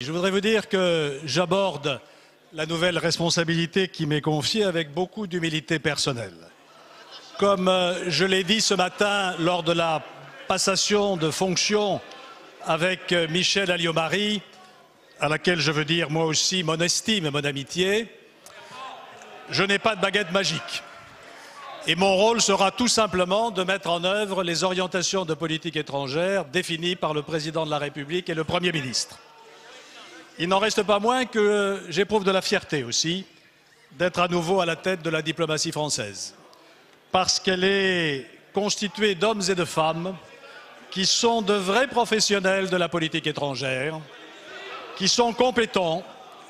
Je voudrais vous dire que j'aborde la nouvelle responsabilité qui m'est confiée avec beaucoup d'humilité personnelle. Comme je l'ai dit ce matin lors de la passation de fonctions avec Michel Alliot-Marie, à laquelle je veux dire moi aussi mon estime et mon amitié, je n'ai pas de baguette magique. Et mon rôle sera tout simplement de mettre en œuvre les orientations de politique étrangère définies par le Président de la République et le Premier ministre. Il n'en reste pas moins que j'éprouve de la fierté aussi d'être à nouveau à la tête de la diplomatie française, parce qu'elle est constituée d'hommes et de femmes qui sont de vrais professionnels de la politique étrangère, qui sont compétents,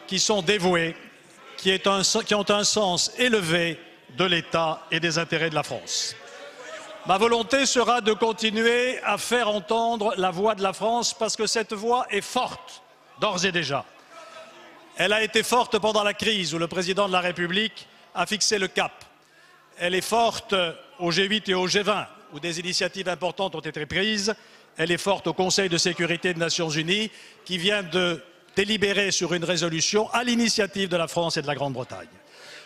qui sont dévoués, qui ont un sens élevé de l'État et des intérêts de la France. Ma volonté sera de continuer à faire entendre la voix de la France, parce que cette voix est forte, d'ores et déjà. Elle a été forte pendant la crise où le président de la République a fixé le cap. Elle est forte au G8 et au G20 où des initiatives importantes ont été prises. Elle est forte au Conseil de sécurité des Nations Unies qui vient de délibérer sur une résolution à l'initiative de la France et de la Grande-Bretagne.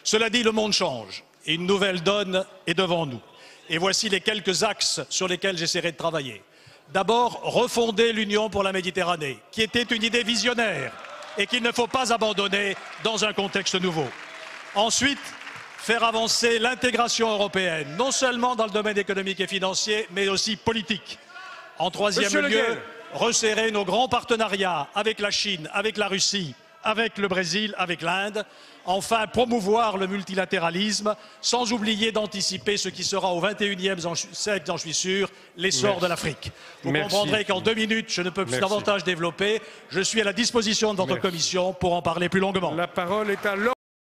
Cela dit, le monde change et une nouvelle donne est devant nous. Et voici les quelques axes sur lesquels j'essaierai de travailler. D'abord, refonder l'Union pour la Méditerranée, qui était une idée visionnaire et qu'il ne faut pas abandonner dans un contexte nouveau. Ensuite, faire avancer l'intégration européenne, non seulement dans le domaine économique et financier, mais aussi politique. En troisième lieu, resserrer nos grands partenariats avec la Chine, avec la Russie, avec le Brésil, avec l'Inde. Enfin, promouvoir le multilatéralisme, sans oublier d'anticiper ce qui sera au XXIe siècle, j'en suis sûr, l'essor de l'Afrique. Vous comprendrez qu'en 2 minutes, je ne peux plus davantage développer. Je suis à la disposition de votre commission pour en parler plus longuement. La parole est à